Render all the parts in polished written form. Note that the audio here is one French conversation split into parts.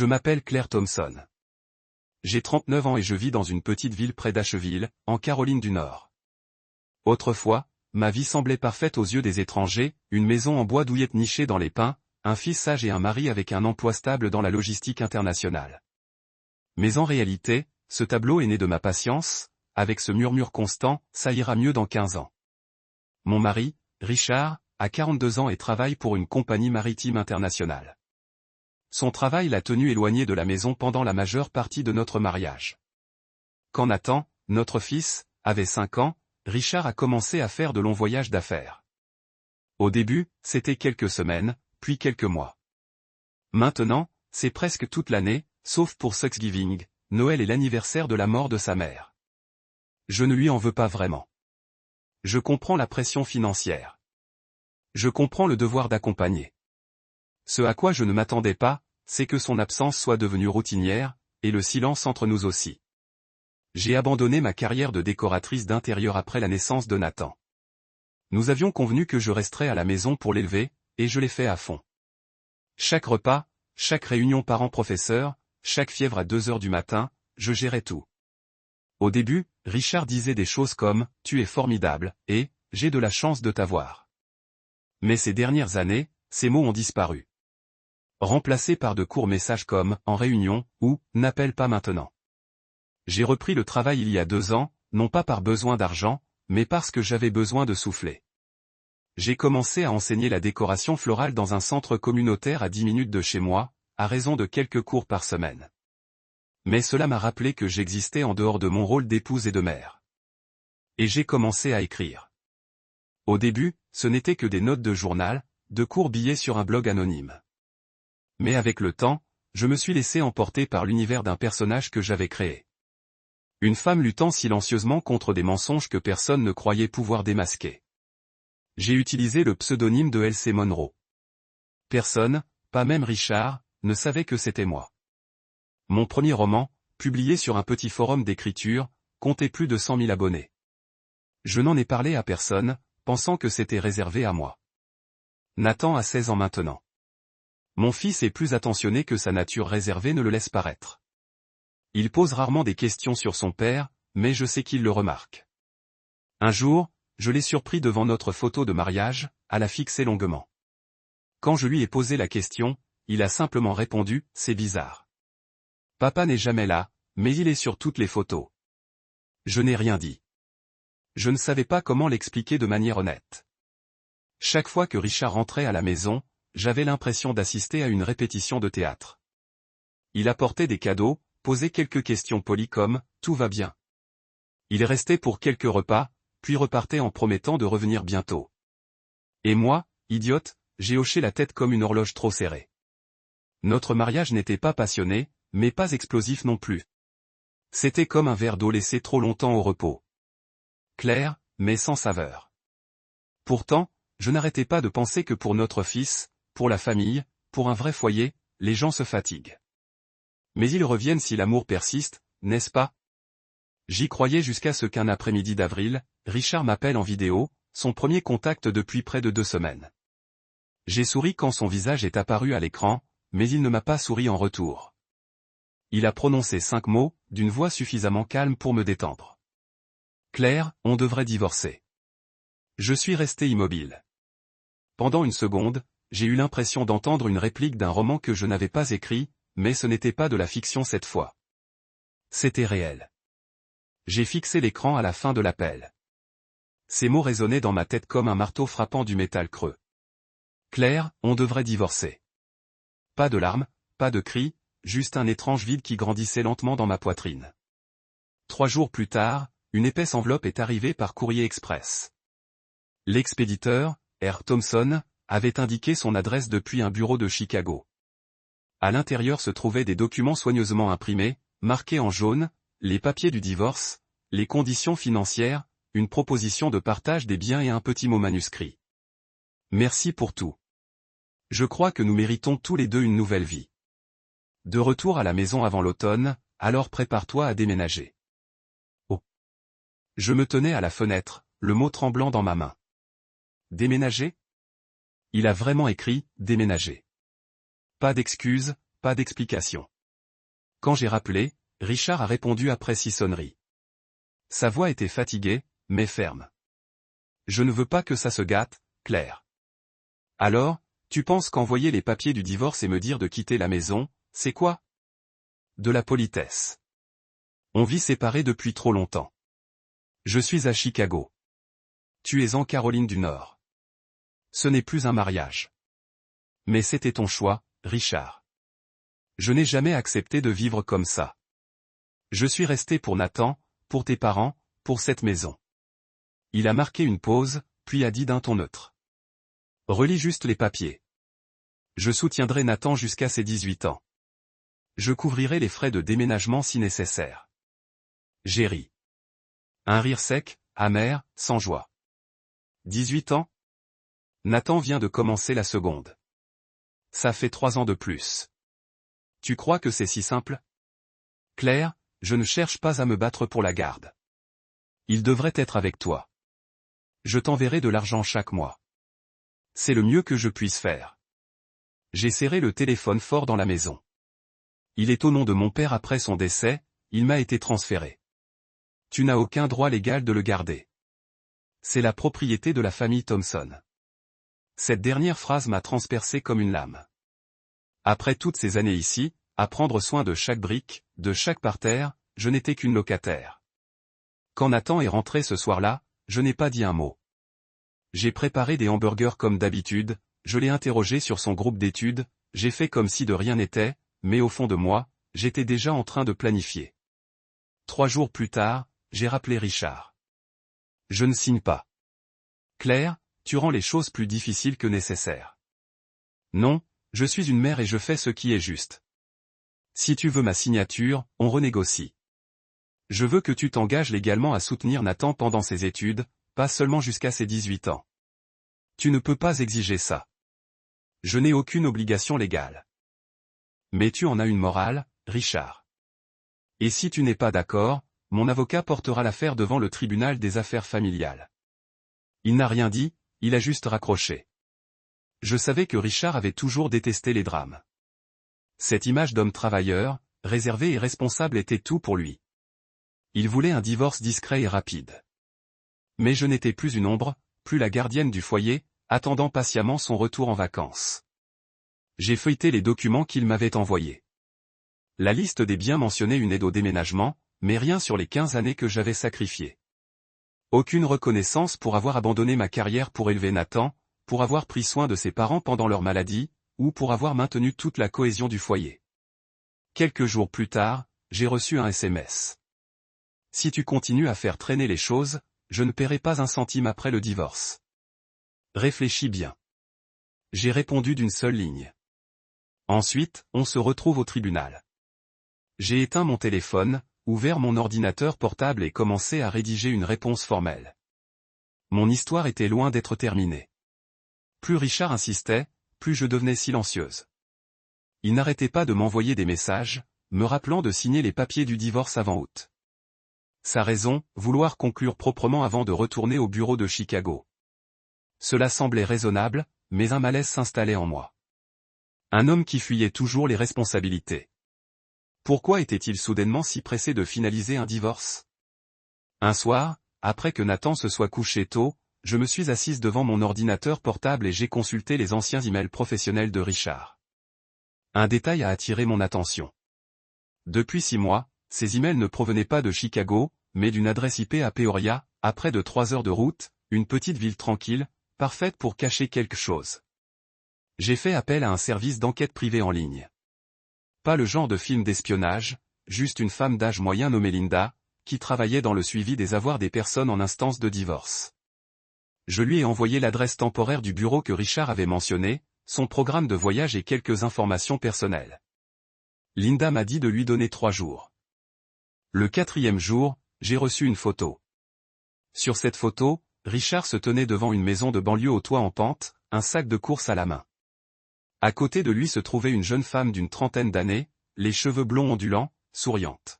Je m'appelle Claire Thompson. J'ai 39 ans et je vis dans une petite ville près d'Asheville, en Caroline du Nord. Autrefois, ma vie semblait parfaite aux yeux des étrangers, une maison en bois douillette nichée dans les pins, un fils sage et un mari avec un emploi stable dans la logistique internationale. Mais en réalité, ce tableau est né de ma patience, avec ce murmure constant, ça ira mieux dans 15 ans. Mon mari, Richard, a 42 ans et travaille pour une compagnie maritime internationale. Son travail l'a tenu éloigné de la maison pendant la majeure partie de notre mariage. Quand Nathan, notre fils, avait 5 ans, Richard a commencé à faire de longs voyages d'affaires. Au début, c'était quelques semaines, puis quelques mois. Maintenant, c'est presque toute l'année, sauf pour Thanksgiving, Noël et l'anniversaire de la mort de sa mère. Je ne lui en veux pas vraiment. Je comprends la pression financière. Je comprends le devoir d'accompagner. Ce à quoi je ne m'attendais pas, c'est que son absence soit devenue routinière, et le silence entre nous aussi. J'ai abandonné ma carrière de décoratrice d'intérieur après la naissance de Nathan. Nous avions convenu que je resterais à la maison pour l'élever, et je l'ai fait à fond. Chaque repas, chaque réunion parents-professeurs, chaque fièvre à 2 heures du matin, je gérais tout. Au début, Richard disait des choses comme « Tu es formidable » et « J'ai de la chance de t'avoir ». Mais ces dernières années, ces mots ont disparu. Remplacés par de courts messages comme « En réunion » ou « N'appelle pas maintenant ». J'ai repris le travail il y a 2 ans, non pas par besoin d'argent, mais parce que j'avais besoin de souffler. J'ai commencé à enseigner la décoration florale dans un centre communautaire à 10 minutes de chez moi, à raison de quelques cours par semaine. Mais cela m'a rappelé que j'existais en dehors de mon rôle d'épouse et de mère. Et j'ai commencé à écrire. Au début, ce n'était que des notes de journal, de courts billets sur un blog anonyme. Mais avec le temps, je me suis laissé emporter par l'univers d'un personnage que j'avais créé. Une femme luttant silencieusement contre des mensonges que personne ne croyait pouvoir démasquer. J'ai utilisé le pseudonyme de Elsie Monroe. Personne, pas même Richard, ne savait que c'était moi. Mon premier roman, publié sur un petit forum d'écriture, comptait plus de 100 000 abonnés. Je n'en ai parlé à personne, pensant que c'était réservé à moi. Nathan a 16 ans maintenant. Mon fils est plus attentionné que sa nature réservée ne le laisse paraître. Il pose rarement des questions sur son père, mais je sais qu'il le remarque. Un jour, je l'ai surpris devant notre photo de mariage, à la fixer longuement. Quand je lui ai posé la question, il a simplement répondu « C'est bizarre. Papa n'est jamais là, mais il est sur toutes les photos. » Je n'ai rien dit. Je ne savais pas comment l'expliquer de manière honnête. Chaque fois que Richard rentrait à la maison, j'avais l'impression d'assister à une répétition de théâtre. Il apportait des cadeaux, posait quelques questions polies comme « Tout va bien ». Il restait pour quelques repas, puis repartait en promettant de revenir bientôt. Et moi, idiote, j'ai hoché la tête comme une horloge trop serrée. Notre mariage n'était pas passionné, mais pas explosif non plus. C'était comme un verre d'eau laissé trop longtemps au repos. Clair, mais sans saveur. Pourtant, je n'arrêtais pas de penser que pour notre fils, pour la famille, pour un vrai foyer, les gens se fatiguent. Mais ils reviennent si l'amour persiste, n'est-ce pas? J'y croyais jusqu'à ce qu'un après-midi d'avril, Richard m'appelle en vidéo, son premier contact depuis près de 2 semaines. J'ai souri quand son visage est apparu à l'écran, mais il ne m'a pas souri en retour. Il a prononcé 5 mots, d'une voix suffisamment calme pour me détendre. Claire, on devrait divorcer. Je suis resté immobile. Pendant une seconde, j'ai eu l'impression d'entendre une réplique d'un roman que je n'avais pas écrit, mais ce n'était pas de la fiction cette fois. C'était réel. J'ai fixé l'écran à la fin de l'appel. Ces mots résonnaient dans ma tête comme un marteau frappant du métal creux. Claire, on devrait divorcer. Pas de larmes, pas de cris, juste un étrange vide qui grandissait lentement dans ma poitrine. 3 jours plus tard, une épaisse enveloppe est arrivée par courrier express. L'expéditeur, R. Thompson, avait indiqué son adresse depuis un bureau de Chicago. À l'intérieur se trouvaient des documents soigneusement imprimés, marqués en jaune, les papiers du divorce, les conditions financières, une proposition de partage des biens et un petit mot manuscrit. Merci pour tout. Je crois que nous méritons tous les deux une nouvelle vie. De retour à la maison avant l'automne, alors prépare-toi à déménager. Oh. Je me tenais à la fenêtre, le mot tremblant dans ma main. Déménager? Il a vraiment écrit « déménager ». Pas d'excuses, pas d'explication. Quand j'ai rappelé, Richard a répondu après 6 sonneries. Sa voix était fatiguée, mais ferme. Je ne veux pas que ça se gâte, Claire. Alors, tu penses qu'envoyer les papiers du divorce et me dire de quitter la maison, c'est quoi? De la politesse. On vit séparés depuis trop longtemps. Je suis à Chicago. Tu es en Caroline du Nord. Ce n'est plus un mariage. Mais c'était ton choix, Richard. Je n'ai jamais accepté de vivre comme ça. Je suis resté pour Nathan, pour tes parents, pour cette maison. Il a marqué une pause, puis a dit d'un ton neutre. Relis juste les papiers. Je soutiendrai Nathan jusqu'à ses 18 ans. Je couvrirai les frais de déménagement si nécessaire. J'ai ri. Un rire sec, amer, sans joie. 18 ans? Nathan vient de commencer la seconde. Ça fait 3 ans de plus. Tu crois que c'est si simple? Claire, je ne cherche pas à me battre pour la garde. Il devrait être avec toi. Je t'enverrai de l'argent chaque mois. C'est le mieux que je puisse faire. J'ai serré le téléphone fort dans la maison. Il est au nom de mon père après son décès, il m'a été transféré. Tu n'as aucun droit légal de le garder. C'est la propriété de la famille Thompson. Cette dernière phrase m'a transpercé comme une lame. Après toutes ces années ici, à prendre soin de chaque brique, de chaque parterre, je n'étais qu'une locataire. Quand Nathan est rentré ce soir-là, je n'ai pas dit un mot. J'ai préparé des hamburgers comme d'habitude, je l'ai interrogé sur son groupe d'études, j'ai fait comme si de rien n'était, mais au fond de moi, j'étais déjà en train de planifier. 3 jours plus tard, j'ai rappelé Richard. Je ne signe pas. Claire, tu rends les choses plus difficiles que nécessaire. Non, je suis une mère et je fais ce qui est juste. Si tu veux ma signature, on renégocie. Je veux que tu t'engages légalement à soutenir Nathan pendant ses études, pas seulement jusqu'à ses 18 ans. Tu ne peux pas exiger ça. Je n'ai aucune obligation légale. Mais tu en as une morale, Richard. Et si tu n'es pas d'accord, mon avocat portera l'affaire devant le tribunal des affaires familiales. Il n'a rien dit, il a juste raccroché. Je savais que Richard avait toujours détesté les drames. Cette image d'homme travailleur, réservé et responsable était tout pour lui. Il voulait un divorce discret et rapide. Mais je n'étais plus une ombre, plus la gardienne du foyer, attendant patiemment son retour en vacances. J'ai feuilleté les documents qu'il m'avait envoyés. La liste des biens mentionnait une aide au déménagement, mais rien sur les 15 années que j'avais sacrifiées. Aucune reconnaissance pour avoir abandonné ma carrière pour élever Nathan, pour avoir pris soin de ses parents pendant leur maladie, ou pour avoir maintenu toute la cohésion du foyer. Quelques jours plus tard, j'ai reçu un SMS. Si tu continues à faire traîner les choses, je ne paierai pas un centime après le divorce. Réfléchis bien. J'ai répondu d'une seule ligne. Ensuite, on se retrouve au tribunal. J'ai éteint mon téléphone, ouvert mon ordinateur portable et commencé à rédiger une réponse formelle. Mon histoire était loin d'être terminée. Plus Richard insistait, plus je devenais silencieuse. Il n'arrêtait pas de m'envoyer des messages, me rappelant de signer les papiers du divorce avant août. Sa raison, vouloir conclure proprement avant de retourner au bureau de Chicago. Cela semblait raisonnable, mais un malaise s'installait en moi. Un homme qui fuyait toujours les responsabilités. Pourquoi était-il soudainement si pressé de finaliser un divorce? Un soir, après que Nathan se soit couché tôt, je me suis assise devant mon ordinateur portable et j'ai consulté les anciens emails professionnels de Richard. Un détail a attiré mon attention. Depuis 6 mois, ces emails ne provenaient pas de Chicago, mais d'une adresse IP à Peoria, à près de 3 heures de route, une petite ville tranquille, parfaite pour cacher quelque chose. J'ai fait appel à un service d'enquête privée en ligne. Pas le genre de film d'espionnage, juste une femme d'âge moyen nommée Linda, qui travaillait dans le suivi des avoirs des personnes en instance de divorce. Je lui ai envoyé l'adresse temporaire du bureau que Richard avait mentionné, son programme de voyage et quelques informations personnelles. Linda m'a dit de lui donner 3 jours. Le 4e jour, j'ai reçu une photo. Sur cette photo, Richard se tenait devant une maison de banlieue au toit en pente, un sac de course à la main. À côté de lui se trouvait une jeune femme d'une trentaine d'années, les cheveux blonds ondulants, souriante.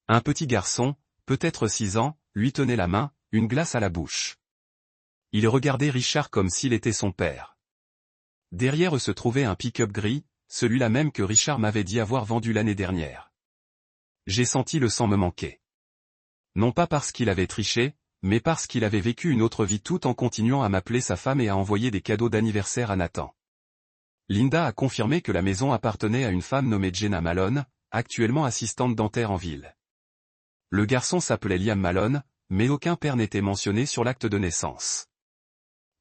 Un petit garçon, peut-être 6 ans, lui tenait la main, une glace à la bouche. Il regardait Richard comme s'il était son père. Derrière eux se trouvait un pick-up gris, celui-là même que Richard m'avait dit avoir vendu l'année dernière. J'ai senti le sang me manquer. Non pas parce qu'il avait triché, mais parce qu'il avait vécu une autre vie tout en continuant à m'appeler sa femme et à envoyer des cadeaux d'anniversaire à Nathan. Linda a confirmé que la maison appartenait à une femme nommée Jenna Malone, actuellement assistante dentaire en ville. Le garçon s'appelait Liam Malone, mais aucun père n'était mentionné sur l'acte de naissance.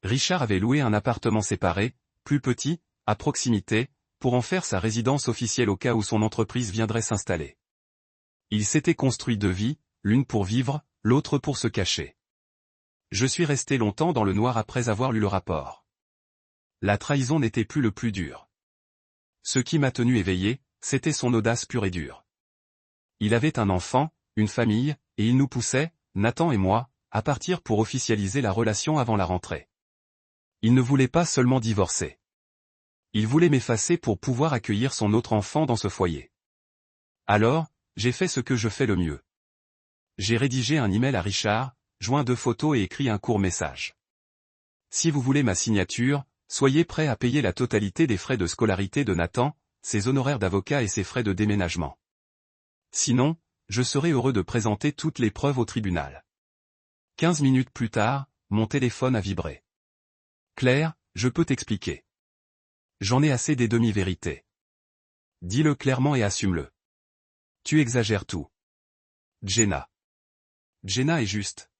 Richard avait loué un appartement séparé, plus petit, à proximité, pour en faire sa résidence officielle au cas où son entreprise viendrait s'installer. Il s'était construit deux vies, l'une pour vivre, l'autre pour se cacher. Je suis resté longtemps dans le noir après avoir lu le rapport. La trahison n'était plus le plus dur. Ce qui m'a tenu éveillé, c'était son audace pure et dure. Il avait un enfant, une famille, et il nous poussait, Nathan et moi, à partir pour officialiser la relation avant la rentrée. Il ne voulait pas seulement divorcer. Il voulait m'effacer pour pouvoir accueillir son autre enfant dans ce foyer. Alors, j'ai fait ce que je fais le mieux. J'ai rédigé un email à Richard, joint 2 photos et écrit un court message. Si vous voulez ma signature, soyez prêt à payer la totalité des frais de scolarité de Nathan, ses honoraires d'avocat et ses frais de déménagement. Sinon, je serai heureux de présenter toutes les preuves au tribunal. 15 minutes plus tard, mon téléphone a vibré. Claire, je peux t'expliquer. J'en ai assez des demi-vérités. Dis-le clairement et assume-le. Tu exagères tout. Jenna. Jenna est juste.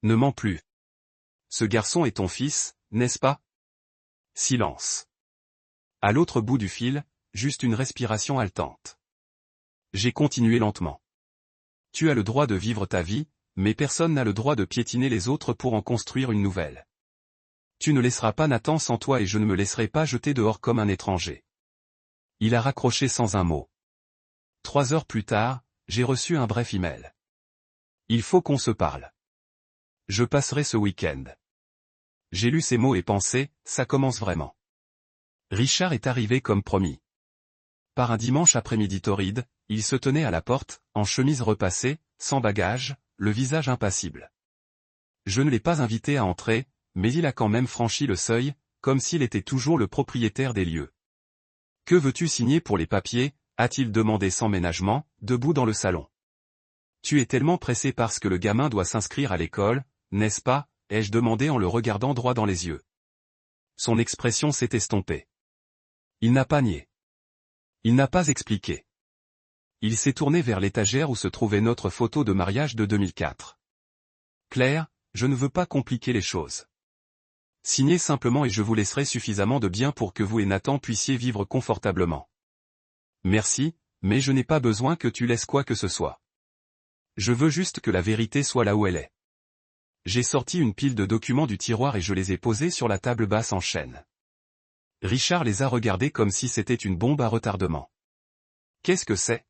Ne mens plus. Ce garçon est ton fils, n'est-ce pas? Silence. À l'autre bout du fil, juste une respiration haletante. J'ai continué lentement. Tu as le droit de vivre ta vie, mais personne n'a le droit de piétiner les autres pour en construire une nouvelle. Tu ne laisseras pas Nathan sans toi et je ne me laisserai pas jeter dehors comme un étranger. Il a raccroché sans un mot. 3 heures plus tard, j'ai reçu un bref email. Il faut qu'on se parle. Je passerai ce week-end. J'ai lu ces mots et pensé, ça commence vraiment. Richard est arrivé comme promis. Par un dimanche après-midi torride, il se tenait à la porte, en chemise repassée, sans bagage, le visage impassible. Je ne l'ai pas invité à entrer, mais il a quand même franchi le seuil, comme s'il était toujours le propriétaire des lieux. « Que veux-tu signer pour les papiers ?» a-t-il demandé sans ménagement, debout dans le salon. « Tu es tellement pressé parce que le gamin doit s'inscrire à l'école, n'est-ce pas ?» ai-je demandé en le regardant droit dans les yeux. Son expression s'est estompée. Il n'a pas nié. Il n'a pas expliqué. Il s'est tourné vers l'étagère où se trouvait notre photo de mariage de 2004. Claire, je ne veux pas compliquer les choses. Signez simplement et je vous laisserai suffisamment de biens pour que vous et Nathan puissiez vivre confortablement. Merci, mais je n'ai pas besoin que tu laisses quoi que ce soit. Je veux juste que la vérité soit là où elle est. J'ai sorti une pile de documents du tiroir et je les ai posés sur la table basse en chêne. Richard les a regardés comme si c'était une bombe à retardement. Qu'est-ce que c'est?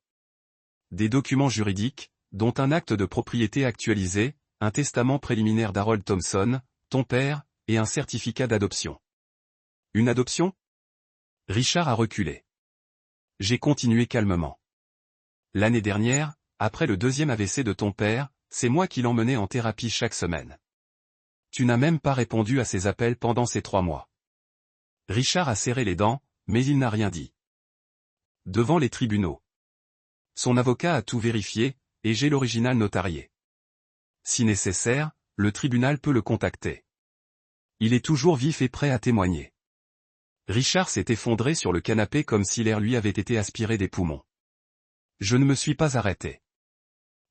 Des documents juridiques, dont un acte de propriété actualisé, un testament préliminaire d'Harold Thompson, ton père, et un certificat d'adoption. Une adoption? Richard a reculé. J'ai continué calmement. L'année dernière, après le 2e AVC de ton père, c'est moi qui l'emmenais en thérapie chaque semaine. Tu n'as même pas répondu à ses appels pendant ces 3 mois. Richard a serré les dents, mais il n'a rien dit. Devant les tribunaux. Son avocat a tout vérifié, et j'ai l'original notarié. Si nécessaire, le tribunal peut le contacter. Il est toujours vif et prêt à témoigner. Richard s'est effondré sur le canapé comme si l'air lui avait été aspiré des poumons. Je ne me suis pas arrêté.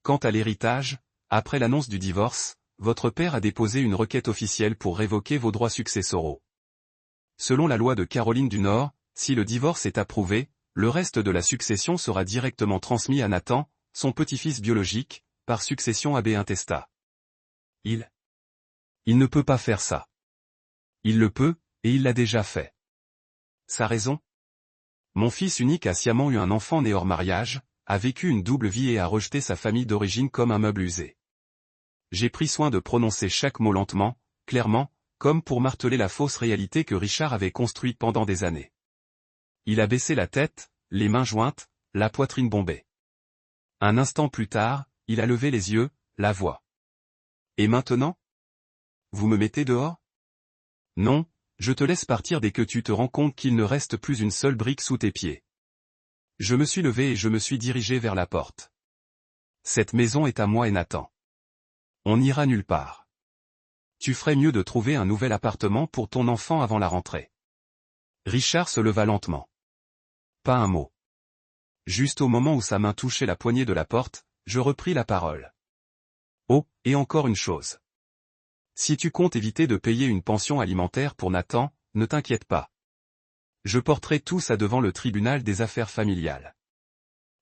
Quant à l'héritage, après l'annonce du divorce, votre père a déposé une requête officielle pour révoquer vos droits successoraux. Selon la loi de Caroline du Nord, si le divorce est approuvé, le reste de la succession sera directement transmis à Nathan, son petit-fils biologique, par succession ab intestat. Il ne peut pas faire ça. Il le peut, et il l'a déjà fait. Sa raison? Mon fils unique a sciemment eu un enfant né hors mariage, a vécu une double vie et a rejeté sa famille d'origine comme un meuble usé. J'ai pris soin de prononcer chaque mot lentement, clairement, comme pour marteler la fausse réalité que Richard avait construite pendant des années. Il a baissé la tête, les mains jointes, la poitrine bombée. Un instant plus tard, il a levé les yeux, la voix. Et maintenant? Vous me mettez dehors? Non, je te laisse partir dès que tu te rends compte qu'il ne reste plus une seule brique sous tes pieds. Je me suis levé et je me suis dirigé vers la porte. Cette maison est à moi et Nathan. On n'ira nulle part. Tu ferais mieux de trouver un nouvel appartement pour ton enfant avant la rentrée. Richard se leva lentement. Pas un mot. Juste au moment où sa main touchait la poignée de la porte, je repris la parole. Oh, et encore une chose. Si tu comptes éviter de payer une pension alimentaire pour Nathan, ne t'inquiète pas. Je porterai tout ça devant le tribunal des affaires familiales.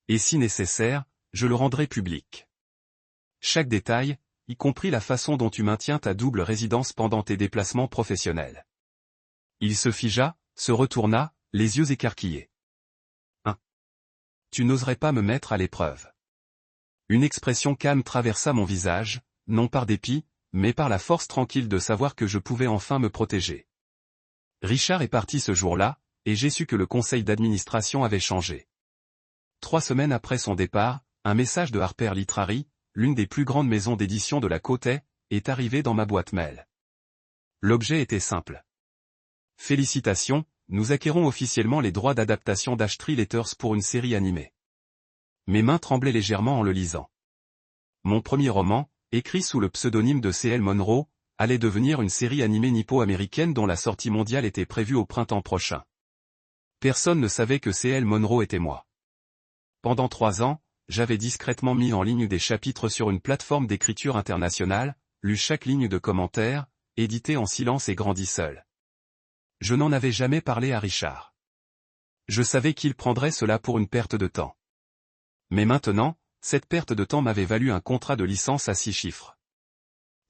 Et si nécessaire, je le rendrai public. Chaque détail, y compris la façon dont tu maintiens ta double résidence pendant tes déplacements professionnels. Il se figea, se retourna, les yeux écarquillés. Tu n'oserais pas me mettre à l'épreuve. Une expression calme traversa mon visage, non par dépit, mais par la force tranquille de savoir que je pouvais enfin me protéger. Richard est parti ce jour-là, et j'ai su que le conseil d'administration avait changé. 3 semaines après son départ, un message de Harper Literary, l'une des plus grandes maisons d'édition de la côte est arrivé dans ma boîte mail. L'objet était simple. Félicitations, nous acquérons officiellement les droits d'adaptation d'Ashtree Letters pour une série animée. Mes mains tremblaient légèrement en le lisant. Mon premier roman, écrit sous le pseudonyme de C.L. Monroe, allait devenir une série animée nippo-américaine dont la sortie mondiale était prévue au printemps prochain. Personne ne savait que C.L. Monroe était moi. Pendant 3 ans, j'avais discrètement mis en ligne des chapitres sur une plateforme d'écriture internationale, lu chaque ligne de commentaires, édité en silence et grandi seul. Je n'en avais jamais parlé à Richard. Je savais qu'il prendrait cela pour une perte de temps. Mais maintenant, cette perte de temps m'avait valu un contrat de licence à 6 chiffres.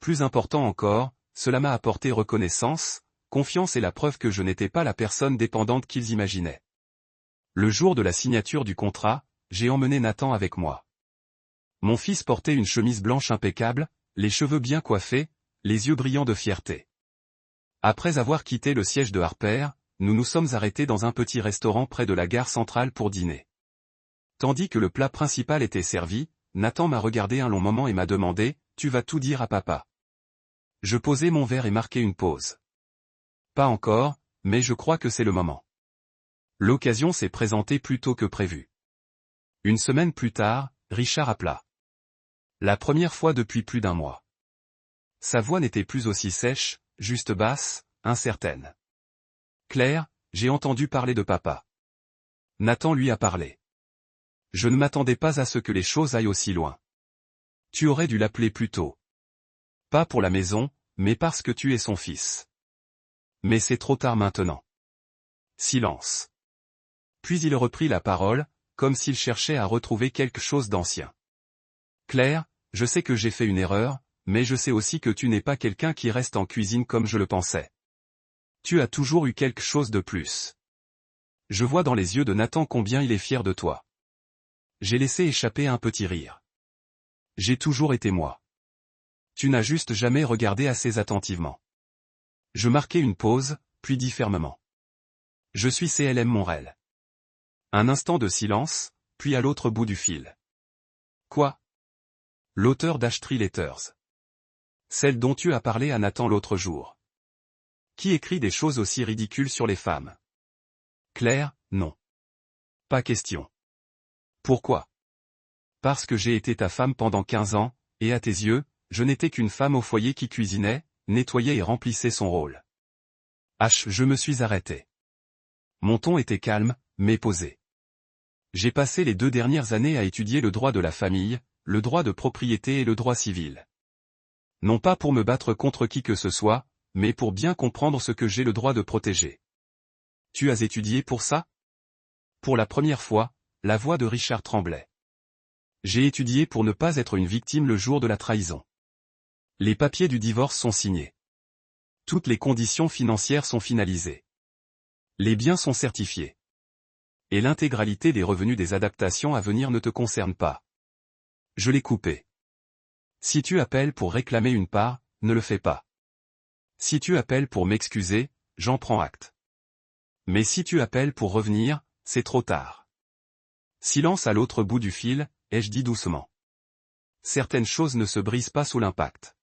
Plus important encore, cela m'a apporté reconnaissance, confiance et la preuve que je n'étais pas la personne dépendante qu'ils imaginaient. Le jour de la signature du contrat, j'ai emmené Nathan avec moi. Mon fils portait une chemise blanche impeccable, les cheveux bien coiffés, les yeux brillants de fierté. Après avoir quitté le siège de Harper, nous nous sommes arrêtés dans un petit restaurant près de la gare centrale pour dîner. Tandis que le plat principal était servi, Nathan m'a regardé un long moment et m'a demandé « Tu vas tout dire à papa ?» Je posai mon verre et marquai une pause. Pas encore, mais je crois que c'est le moment. L'occasion s'est présentée plus tôt que prévu. Une semaine plus tard, Richard appela. La première fois depuis plus d'1 mois. Sa voix n'était plus aussi sèche, juste basse, incertaine. Claire, j'ai entendu parler de papa. Nathan lui a parlé. Je ne m'attendais pas à ce que les choses aillent aussi loin. Tu aurais dû l'appeler plus tôt. Pas pour la maison, mais parce que tu es son fils. Mais c'est trop tard maintenant. Silence. Puis il reprit la parole, comme s'il cherchait à retrouver quelque chose d'ancien. Claire, je sais que j'ai fait une erreur, mais je sais aussi que tu n'es pas quelqu'un qui reste en cuisine comme je le pensais. Tu as toujours eu quelque chose de plus. Je vois dans les yeux de Nathan combien il est fier de toi. J'ai laissé échapper un petit rire. J'ai toujours été moi. Tu n'as juste jamais regardé assez attentivement. Je marquai une pause, puis dis fermement. Je suis CLM Monrel. Un instant de silence, puis à l'autre bout du fil. Quoi? L'auteur d'Ashtree Letters. Celle dont tu as parlé à Nathan l'autre jour. Qui écrit des choses aussi ridicules sur les femmes? Claire, non. Pas question. Pourquoi? Parce que j'ai été ta femme pendant 15 ans, et à tes yeux, je n'étais qu'une femme au foyer qui cuisinait, nettoyait et remplissait son rôle. Je me suis arrêté. Mon ton était calme, mais posé. J'ai passé les 2 dernières années à étudier le droit de la famille, le droit de propriété et le droit civil. Non pas pour me battre contre qui que ce soit, mais pour bien comprendre ce que j'ai le droit de protéger. Tu as étudié pour ça? Pour la première fois, la voix de Richard tremblait. J'ai étudié pour ne pas être une victime le jour de la trahison. Les papiers du divorce sont signés. Toutes les conditions financières sont finalisées. Les biens sont certifiés. Et l'intégralité des revenus des adaptations à venir ne te concerne pas. Je l'ai coupé. Si tu appelles pour réclamer une part, ne le fais pas. Si tu appelles pour m'excuser, j'en prends acte. Mais si tu appelles pour revenir, c'est trop tard. Silence à l'autre bout du fil, ai-je dit doucement. Certaines choses ne se brisent pas sous l'impact.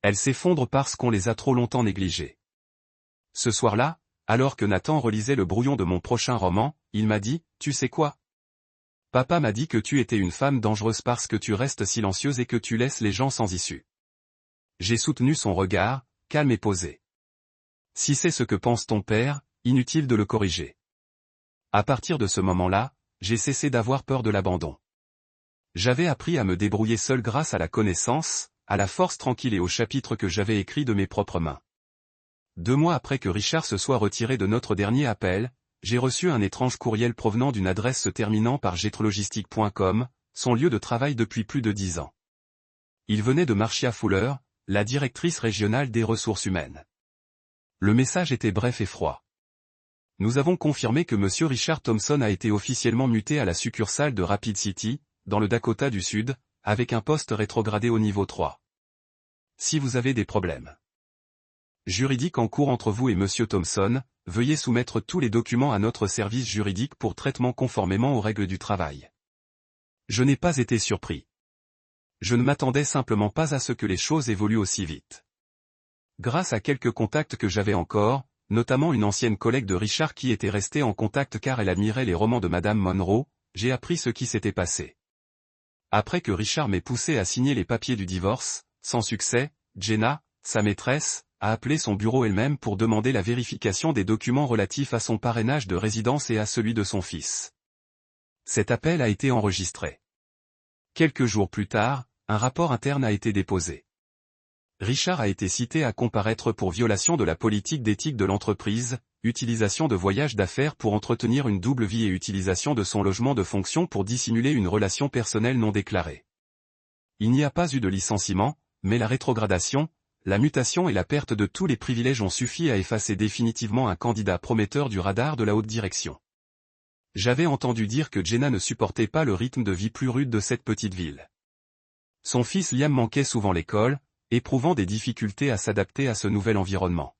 Elles s'effondrent parce qu'on les a trop longtemps négligées. Ce soir-là, alors que Nathan relisait le brouillon de mon prochain roman, il m'a dit, « Tu sais quoi? Papa m'a dit que tu étais une femme dangereuse parce que tu restes silencieuse et que tu laisses les gens sans issue. » J'ai soutenu son regard, calme et posé. Si c'est ce que pense ton père, inutile de le corriger. À partir de ce moment-là, j'ai cessé d'avoir peur de l'abandon. J'avais appris à me débrouiller seul grâce à la connaissance, à la force tranquille et au chapitre que j'avais écrit de mes propres mains. 2 mois après que Richard se soit retiré de notre dernier appel, j'ai reçu un étrange courriel provenant d'une adresse se terminant par jetlogistique.com, son lieu de travail depuis plus de 10 ans. Il venait de Marcia Fuller, la directrice régionale des ressources humaines. Le message était bref et froid. Nous avons confirmé que M. Richard Thompson a été officiellement muté à la succursale de Rapid City, dans le Dakota du Sud, avec un poste rétrogradé au niveau 3. Si vous avez des problèmes juridiques en cours entre vous et M. Thompson, veuillez soumettre tous les documents à notre service juridique pour traitement conformément aux règles du travail. Je n'ai pas été surpris. Je ne m'attendais simplement pas à ce que les choses évoluent aussi vite. Grâce à quelques contacts que j'avais encore, notamment une ancienne collègue de Richard qui était restée en contact car elle admirait les romans de Madame Monroe, j'ai appris ce qui s'était passé. Après que Richard m'ait poussé à signer les papiers du divorce, sans succès, Jenna, sa maîtresse, a appelé son bureau elle-même pour demander la vérification des documents relatifs à son parrainage de résidence et à celui de son fils. Cet appel a été enregistré. Quelques jours plus tard, un rapport interne a été déposé. Richard a été cité à comparaître pour violation de la politique d'éthique de l'entreprise, utilisation de voyages d'affaires pour entretenir une double vie et utilisation de son logement de fonction pour dissimuler une relation personnelle non déclarée. Il n'y a pas eu de licenciement, mais la rétrogradation, la mutation et la perte de tous les privilèges ont suffi à effacer définitivement un candidat prometteur du radar de la haute direction. J'avais entendu dire que Jenna ne supportait pas le rythme de vie plus rude de cette petite ville. Son fils Liam manquait souvent l'école, éprouvant des difficultés à s'adapter à ce nouvel environnement.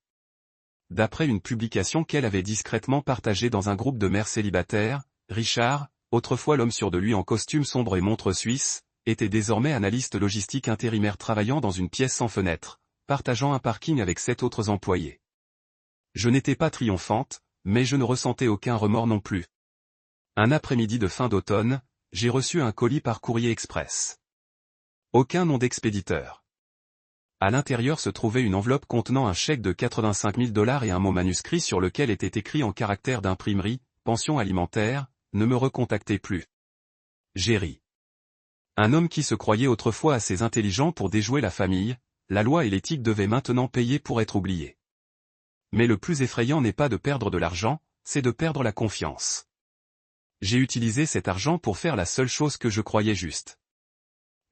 D'après une publication qu'elle avait discrètement partagée dans un groupe de mères célibataires, Richard, autrefois l'homme sûr de lui en costume sombre et montre suisse, était désormais analyste logistique intérimaire travaillant dans une pièce sans fenêtre, partageant un parking avec 7 autres employés. Je n'étais pas triomphante, mais je ne ressentais aucun remords non plus. Un après-midi de fin d'automne, j'ai reçu un colis par courrier express. Aucun nom d'expéditeur. À l'intérieur se trouvait une enveloppe contenant un chèque de 85 000 $ et un mot manuscrit sur lequel était écrit en caractères d'imprimerie, pension alimentaire, ne me recontactez plus. J'ai ri. Un homme qui se croyait autrefois assez intelligent pour déjouer la famille, la loi et l'éthique devaient maintenant payer pour être oubliés. Mais le plus effrayant n'est pas de perdre de l'argent, c'est de perdre la confiance. J'ai utilisé cet argent pour faire la seule chose que je croyais juste.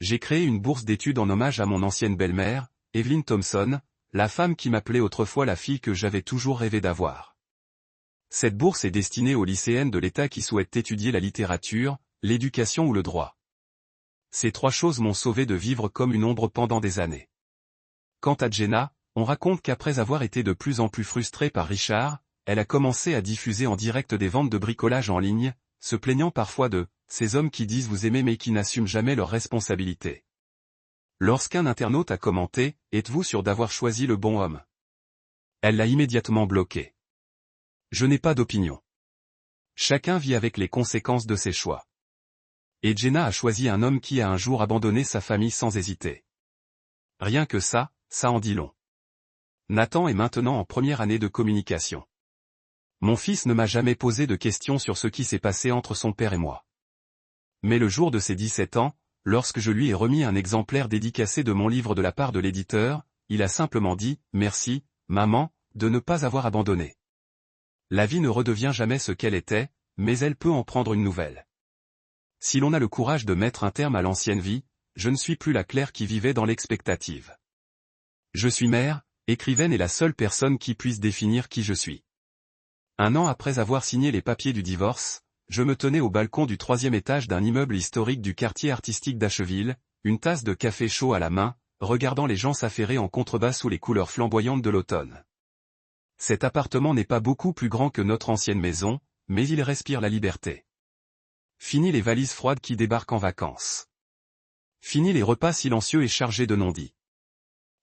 J'ai créé une bourse d'études en hommage à mon ancienne belle-mère, Evelyn Thompson, la femme qui m'appelait autrefois la fille que j'avais toujours rêvé d'avoir. Cette bourse est destinée aux lycéennes de l'État qui souhaitent étudier la littérature, l'éducation ou le droit. Ces 3 choses m'ont sauvé de vivre comme une ombre pendant des années. Quant à Jenna, on raconte qu'après avoir été de plus en plus frustrée par Richard, elle a commencé à diffuser en direct des ventes de bricolage en ligne, se plaignant parfois de « ces hommes qui disent vous aimer mais qui n'assument jamais leurs responsabilités ». Lorsqu'un internaute a commenté « Êtes-vous sûr d'avoir choisi le bon homme ?» Elle l'a immédiatement bloqué. Je n'ai pas d'opinion. Chacun vit avec les conséquences de ses choix. Et Jenna a choisi un homme qui a un jour abandonné sa famille sans hésiter. Rien que ça, ça en dit long. Nathan est maintenant en première année de communication. Mon fils ne m'a jamais posé de questions sur ce qui s'est passé entre son père et moi. Mais le jour de ses 17 ans, lorsque je lui ai remis un exemplaire dédicacé de mon livre de la part de l'éditeur, il a simplement dit « Merci, maman, de ne pas avoir abandonné ». La vie ne redevient jamais ce qu'elle était, mais elle peut en prendre une nouvelle. Si l'on a le courage de mettre un terme à l'ancienne vie, je ne suis plus la Claire qui vivait dans l'expectative. Je suis mère, écrivaine et la seule personne qui puisse définir qui je suis. 1 an après avoir signé les papiers du divorce, je me tenais au balcon du 3e étage d'un immeuble historique du quartier artistique d'Asheville, une tasse de café chaud à la main, regardant les gens s'affairer en contrebas sous les couleurs flamboyantes de l'automne. Cet appartement n'est pas beaucoup plus grand que notre ancienne maison, mais il respire la liberté. Fini les valises froides qui débarquent en vacances. Fini les repas silencieux et chargés de non-dits.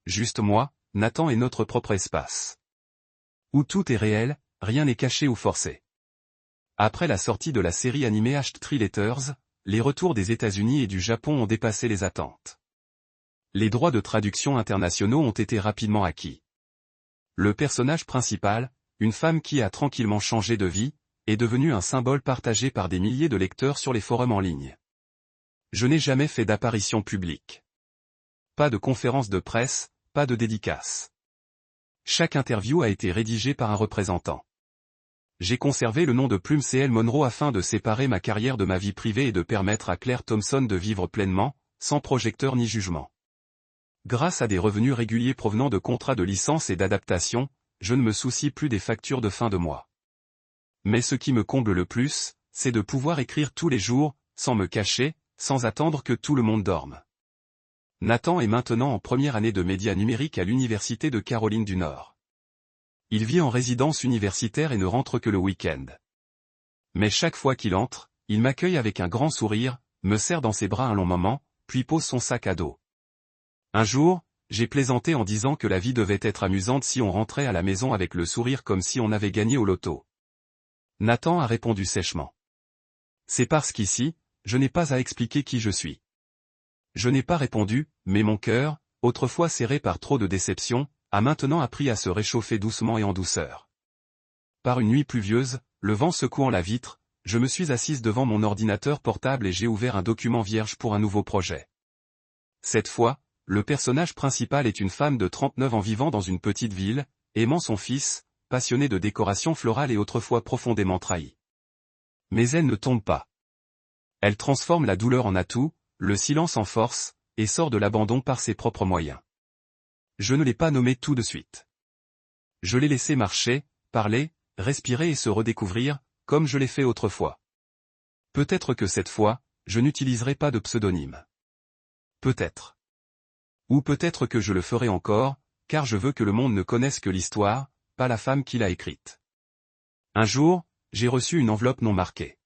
Juste moi, Nathan et notre propre espace. Où tout est réel, rien n'est caché ou forcé. Après la sortie de la série animée H3 Letters, les retours des États-Unis et du Japon ont dépassé les attentes. Les droits de traduction internationaux ont été rapidement acquis. Le personnage principal, une femme qui a tranquillement changé de vie, est devenue un symbole partagé par des milliers de lecteurs sur les forums en ligne. Je n'ai jamais fait d'apparition publique. Pas de conférence de presse, pas de dédicace. Chaque interview a été rédigée par un représentant. J'ai conservé le nom de plume C.L. Monroe afin de séparer ma carrière de ma vie privée et de permettre à Claire Thompson de vivre pleinement, sans projecteur ni jugement. Grâce à des revenus réguliers provenant de contrats de licence et d'adaptation, je ne me soucie plus des factures de fin de mois. Mais ce qui me comble le plus, c'est de pouvoir écrire tous les jours, sans me cacher, sans attendre que tout le monde dorme. Nathan est maintenant en première année de médias numériques à l'Université de Caroline du Nord. Il vit en résidence universitaire et ne rentre que le week-end. Mais chaque fois qu'il entre, il m'accueille avec un grand sourire, me serre dans ses bras un long moment, puis pose son sac à dos. Un jour, j'ai plaisanté en disant que la vie devait être amusante si on rentrait à la maison avec le sourire comme si on avait gagné au loto. Nathan a répondu sèchement. C'est parce qu'ici, je n'ai pas à expliquer qui je suis. Je n'ai pas répondu, mais mon cœur, autrefois serré par trop de déceptions, a maintenant appris à se réchauffer doucement et en douceur. Par une nuit pluvieuse, le vent secouant la vitre, je me suis assise devant mon ordinateur portable et j'ai ouvert un document vierge pour un nouveau projet. Cette fois, le personnage principal est une femme de 39 ans vivant dans une petite ville, aimant son fils, passionnée de décoration florale et autrefois profondément trahie. Mais elle ne tombe pas. Elle transforme la douleur en atout, le silence en force, et sort de l'abandon par ses propres moyens. Je ne l'ai pas nommé tout de suite. Je l'ai laissé marcher, parler, respirer et se redécouvrir, comme je l'ai fait autrefois. Peut-être que cette fois, je n'utiliserai pas de pseudonyme. Peut-être. Ou peut-être que je le ferai encore, car je veux que le monde ne connaisse que l'histoire, pas la femme qui l'a écrite. Un jour, j'ai reçu une enveloppe non marquée.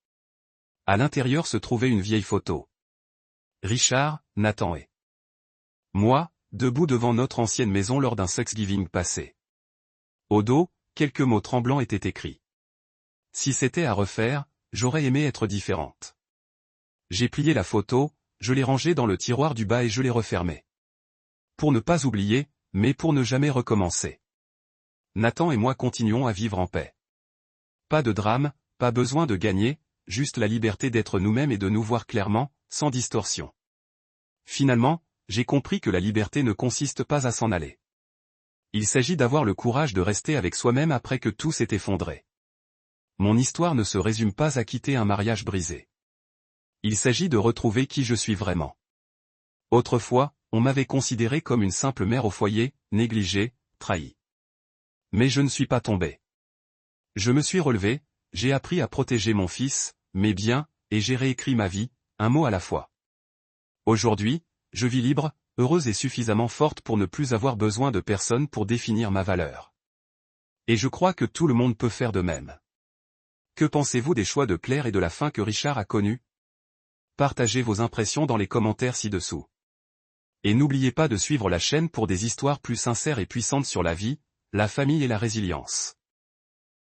À l'intérieur se trouvait une vieille photo. Richard, Nathan et moi, debout devant notre ancienne maison lors d'un Thanksgiving passé. Au dos, quelques mots tremblants étaient écrits. Si c'était à refaire, j'aurais aimé être différente. J'ai plié la photo, je l'ai rangée dans le tiroir du bas et je l'ai refermée. Pour ne pas oublier, mais pour ne jamais recommencer. Nathan et moi continuons à vivre en paix. Pas de drame, pas besoin de gagner, juste la liberté d'être nous-mêmes et de nous voir clairement, sans distorsion. Finalement, j'ai compris que la liberté ne consiste pas à s'en aller. Il s'agit d'avoir le courage de rester avec soi-même après que tout s'est effondré. Mon histoire ne se résume pas à quitter un mariage brisé. Il s'agit de retrouver qui je suis vraiment. Autrefois, on m'avait considéré comme une simple mère au foyer, négligée, trahie. Mais je ne suis pas tombé. Je me suis relevé, j'ai appris à protéger mon fils, mes biens, et j'ai réécrit ma vie, un mot à la fois. Aujourd'hui, je vis libre, heureuse et suffisamment forte pour ne plus avoir besoin de personne pour définir ma valeur. Et je crois que tout le monde peut faire de même. Que pensez-vous des choix de Claire et de la fin que Richard a connue? Partagez vos impressions dans les commentaires ci-dessous. Et n'oubliez pas de suivre la chaîne pour des histoires plus sincères et puissantes sur la vie, la famille et la résilience.